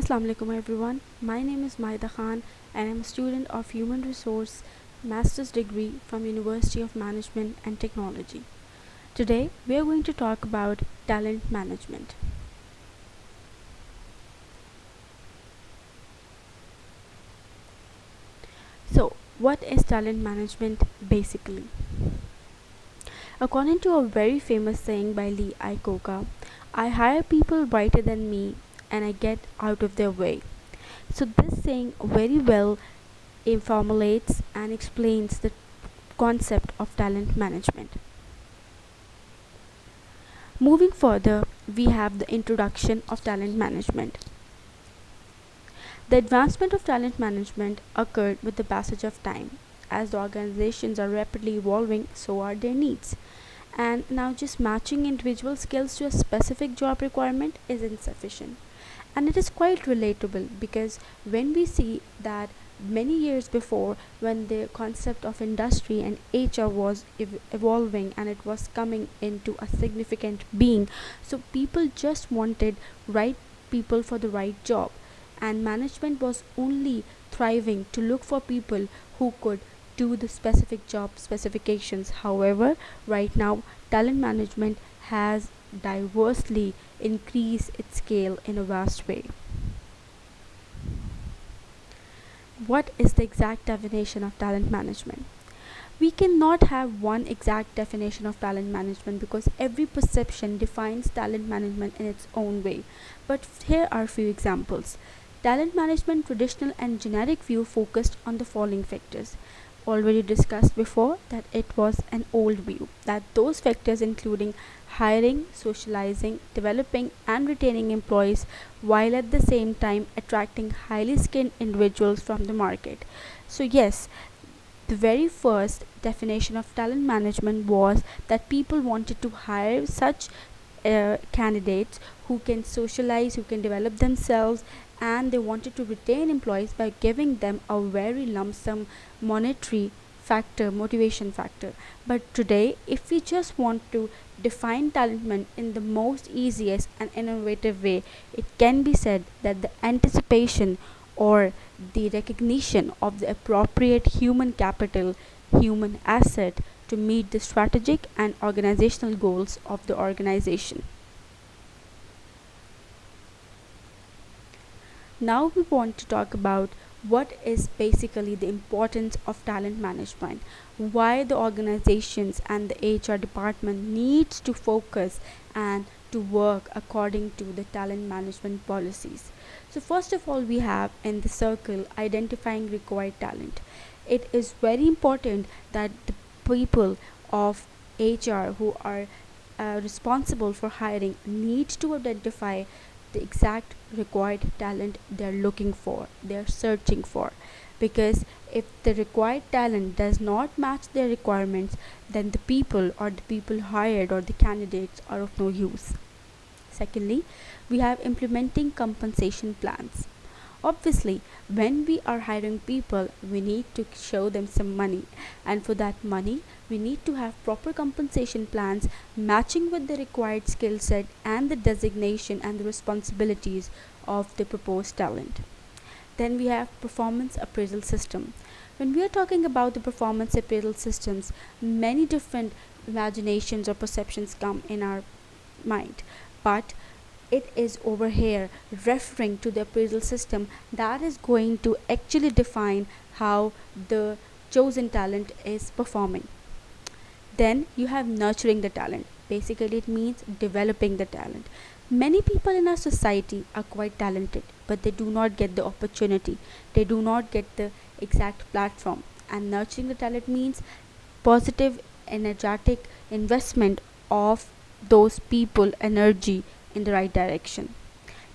Assalamu alaikum everyone. My name is Maida Khan and I'm a student of Human Resource Master's degree from University of Management and Technology. Today we are going to talk about talent management. So, what is talent management basically? According to a very famous saying by Lee Iacocca, I hire people brighter than me and I get out of their way. So this saying very well formulates and explains the concept of talent management. Moving further, we have the introduction of talent management. The advancement of talent management occurred with the passage of time. As the organizations are rapidly evolving, so are their needs. And now, just matching individual skills to a specific job requirement is insufficient. And it is quite relatable because when we see that many years before, when the concept of industry and HR was evolving and it was coming into a significant being, so people just wanted right people for the right job, and management was only thriving to look for people who could do the specific job specifications. However, right now talent management has diversely increased its scale in a vast way. What is the exact definition of talent management? We cannot have one exact definition of talent management because every perception defines talent management in its own way. But here are few examples. Talent management traditional and generic view focused on the following factors. Already discussed before that it was an old view, that those factors including hiring, socializing, developing and retaining employees while at the same time attracting highly skilled individuals from the market. So yes, the very first definition of talent management was that people wanted to hire such candidates who can socialize, who can develop themselves, and they wanted to retain employees by giving them a very lump sum monetary factor, motivation factor. But today, if we just want to define talent in the most easiest and innovative way, it can be said that the anticipation or the recognition of the appropriate human capital, human asset to meet the strategic and organizational goals of the organization. Now we want to talk about what is basically the importance of talent management, why the organizations and the HR department needs to focus and to work according to the talent management policies. So first of all, we have in the circle identifying required talent. It is very important that the people of HR who are responsible for hiring need to identify the exact required talent they're looking for, they're searching for. Because if the required talent does not match their requirements, then the people or the people hired or the candidates are of no use. Secondly, we have implementing compensation plans. Obviously, when we are hiring people, we need to show them some money, and for that money, we need to have proper compensation plans matching with the required skill set and the designation and the responsibilities of the proposed talent. Then we have performance appraisal system. When we are talking about the performance appraisal systems, many different imaginations or perceptions come in our mind, but it is over here referring to the appraisal system that is going to actually define how the chosen talent is performing. Then you have nurturing the talent. Basically, it means developing the talent. Many people in our society are quite talented, but they do not get the opportunity, they do not get the exact platform. And nurturing the talent means positive, energetic investment of those people energy in the right direction.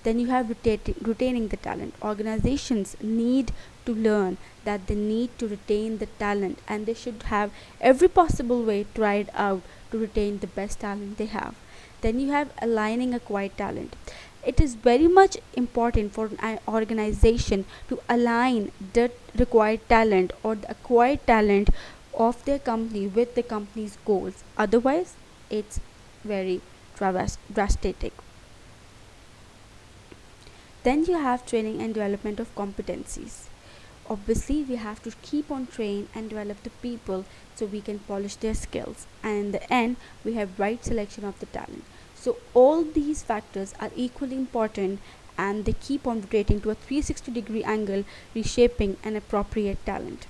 Then you have retaining the talent. Organizations need to learn that they need to retain the talent and they should have every possible way tried out to retain the best talent they have. Then you have aligning acquired talent. It is very much important for an organization to align the required talent or the acquired talent of their company with the company's goals. Otherwise, it's very drastic. Then you have training and development of competencies. Obviously, we have to keep on train and develop the people so we can polish their skills, and in the end we have right selection of the talent. So all these factors are equally important, and they keep on rotating to a 360-degree angle, reshaping an appropriate talent.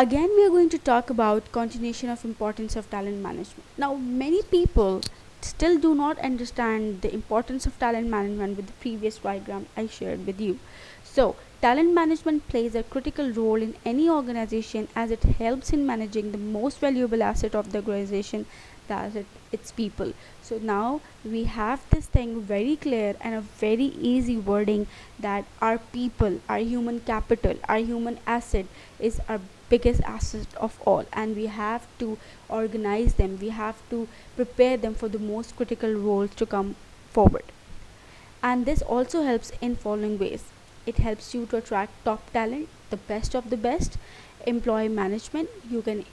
Again, we are going to talk about continuation of importance of talent management. Now, many people still do not understand the importance of talent management with the previous diagram I shared with you. So, talent management plays a critical role in any organization as it helps in managing the most valuable asset of the organization, that is its people. So now we have this thing very clear and a very easy wording, that our people, our human capital, our human asset is our biggest asset of all, and we have to organize them, we have to prepare them for the most critical roles to come forward. And this also helps in following ways: it helps you to attract top talent, the best of the best. Employee management, you can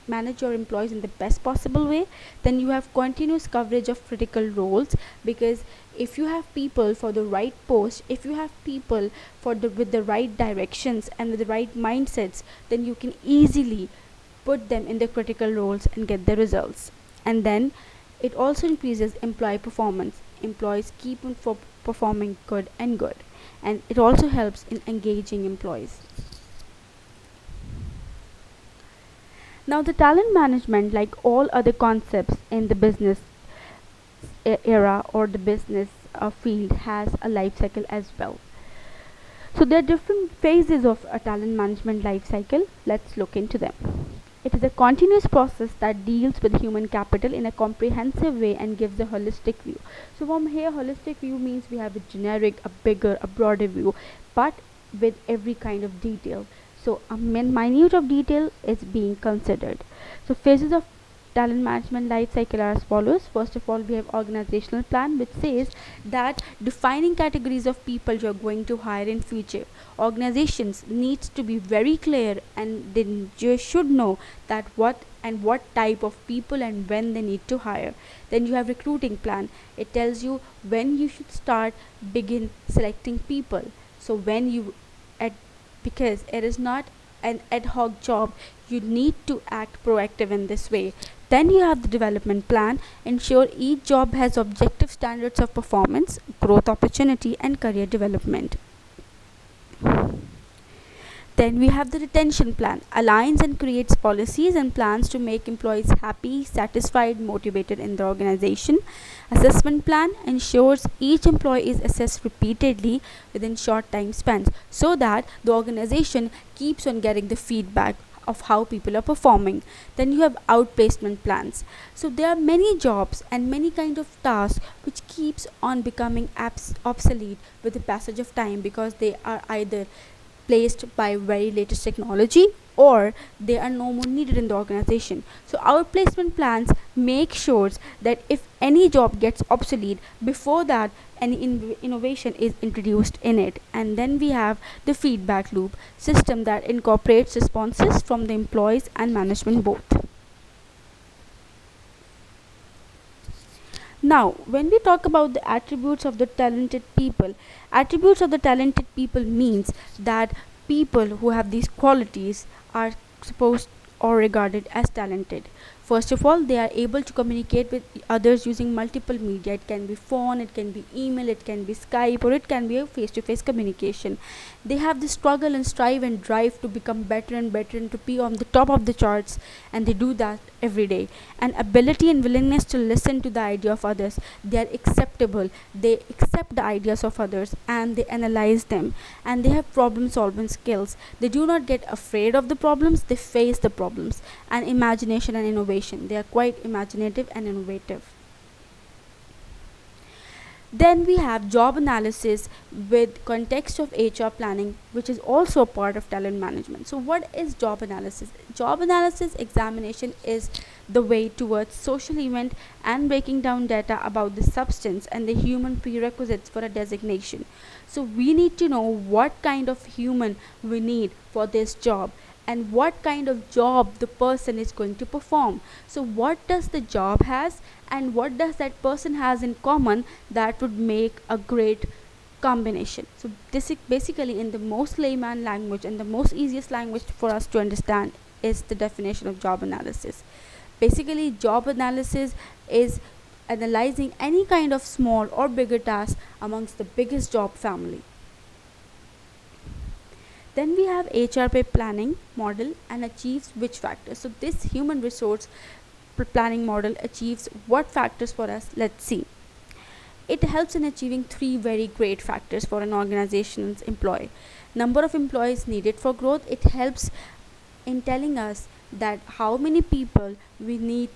manage your employees in the best possible way. Then you have continuous coverage of critical roles, because if you have people for the right post, if you have people for the with the right directions and with the right mindsets, then you can easily put them in the critical roles and get the results. And then it also increases employee performance. Employees keep on performing good and good, and it also helps in engaging employees. Now, the talent management, like all other concepts in the business era or the business field, has a life cycle as well. So, there are different phases of a talent management life cycle. Let's look into them. It is a continuous process that deals with human capital in a comprehensive way and gives a holistic view. So, from here, holistic view means we have a generic, a bigger, a broader view, but with every kind of detail. So a minute of detail is being considered. So phases of talent management life cycle are as follows. First of all, we have organizational plan, which says that defining categories of people you are going to hire in future. Organizations needs to be very clear, and then you should know that what type of people and when they need to hire. Then you have recruiting plan. It tells you when you should begin selecting people. So when you at because it is not an ad hoc job, you need to act proactive in this way. Then you have the development plan. Ensure each job has objective standards of performance, growth opportunity, and career development. Then we have the retention plan. Aligns and creates policies and plans to make employees happy, satisfied, motivated in the organization. Assessment plan ensures each employee is assessed repeatedly within short time spans, so that the organization keeps on getting the feedback of how people are performing. Then you have outplacement plans. So there are many jobs and many kind of tasks which keeps on becoming obsolete with the passage of time, because they are either placed by very latest technology, or they are no more needed in the organization. So our placement plans make sure that if any job gets obsolete, before that any innovation is introduced in it. And then we have the feedback loop system that incorporates responses from the employees and management both. Now, when we talk about the attributes of the talented people means that people who have these qualities are supposed or regarded as talented. First of all, they are able to communicate with others using multiple media. It can be phone, it can be email, it can be Skype, or it can be a face-to-face communication. They have the struggle and strive and drive to become better and better and to be on the top of the charts, and they do that every day. And ability and willingness to listen to the idea of others. They are acceptable. They accept the ideas of others and they analyze them, and they have problem solving skills. They do not get afraid of the problems, they face the problems. And imagination and innovation. They are quite imaginative and innovative. Then we have job analysis with context of HR planning, which is also a part of talent management. So what is job analysis? Job analysis examination is the way towards social event and breaking down data about the substance and the human prerequisites for a designation. So we need to know what kind of human we need for this job, and what kind of job the person is going to perform. So what does the job has and what does that person has in common that would make a great combination. So this is basically, in the most layman language and the most easiest language for us to understand, is the definition of job analysis. Basically, job analysis is analyzing any kind of small or bigger task amongst the biggest job family. Then we have HRP planning model and achieves which factors. So this human resource planning model achieves what factors for us? Let's see. It helps in achieving three very great factors for an organization's employee. Number of employees needed for growth. It helps in telling us that how many people we need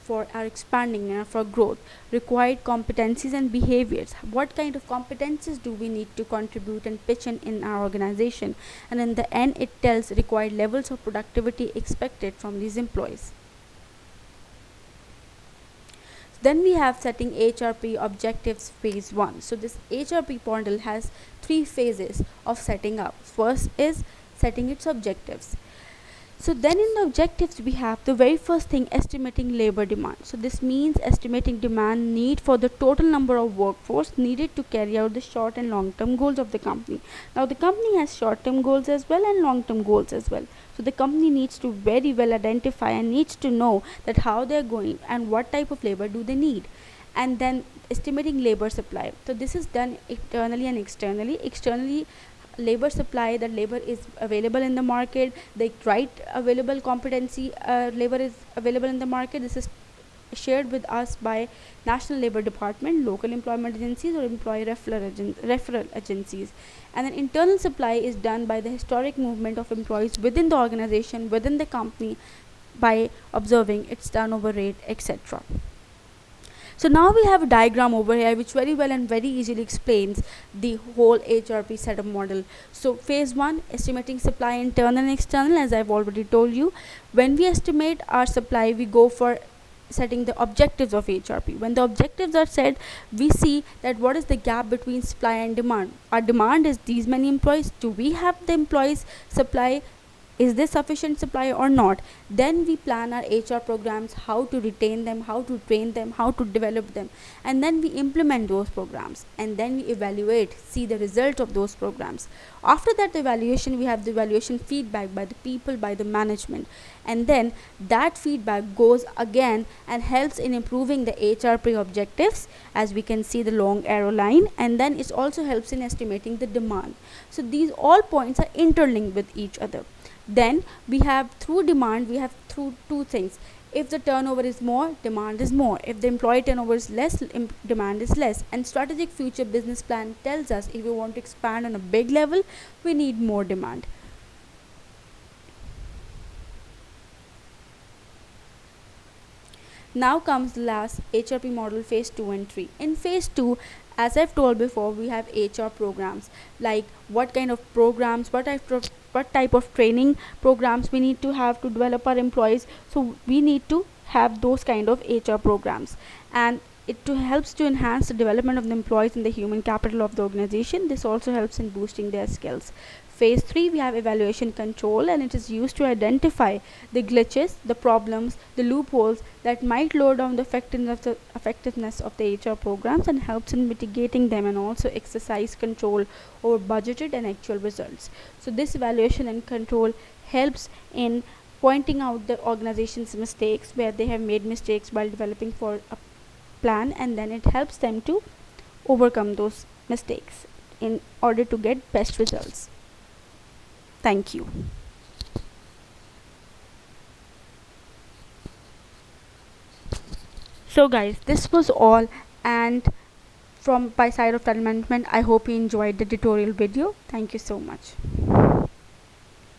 for our expanding and for growth. Required competencies and behaviors. What kind of competencies do we need to contribute and pitch in our organization? And in the end, it tells required levels of productivity expected from these employees. Then we have setting HRP objectives phase 1. So this HRP model has 3 phases of setting up. First is setting its objectives. So then in the objectives we have the very first thing, estimating labor demand. So this means estimating demand need for the total number of workforce needed to carry out the short and long term goals of the company. Now the company has short term goals as well and long term goals as well. So the company needs to very well identify and needs to know that how they are going and what type of labor do they need. And then estimating labor supply. So this is done internally and externally. Externally, labor supply, that labor is available in the market, the right available competency labor is available in the market. This is shared with us by National Labor Department, local employment agencies, or employee referral agencies. And then internal supply is done by the historic movement of employees within the organization, within the company, by observing its turnover rate, etc. So now we have a diagram over here which very well and very easily explains the whole HRP setup model. So phase 1, estimating supply internal and external, as I've already told you. When we estimate our supply, we go for setting the objectives of HRP. When the objectives are set, we see that what is the gap between supply and demand. Our demand is these many employees. Do we have the employees supply? Is there sufficient supply or not? Then we plan our HR programs, how to retain them, how to train them, how to develop them, and then we implement those programs, and then we evaluate, see the result of those programs. After that evaluation, we have the evaluation feedback by the people, by the management, and then that feedback goes again and helps in improving the HRP objectives, as we can see the long arrow line, and then it also helps in estimating the demand. So these all points are interlinked with each other. Then we have through demand, we have through two things. If the turnover is more, demand is more. If the employee turnover is less, demand is less. And strategic future business plan tells us if we want to expand on a big level, we need more demand. Now comes the last HRP model, phase 2 and 3. In phase 2, as I've told before, we have HR programs, like what kind of programs, what type of training programs we need to have to develop our employees. So we need to have those kind of HR programs, and it helps to enhance the development of the employees and the human capital of the organization. This also helps in boosting their skills. Phase 3, we have evaluation control, and it is used to identify the glitches, the problems, the loopholes that might lower down the effectiveness of the HR programs, and helps in mitigating them, and also exercise control over budgeted and actual results. So this evaluation and control helps in pointing out the organization's mistakes, where they have made mistakes while developing for a plan, and then it helps them to overcome those mistakes in order to get best results. Thank you. So guys, this was all, and from by side of talent management, I hope you enjoyed the tutorial video. Thank you so much.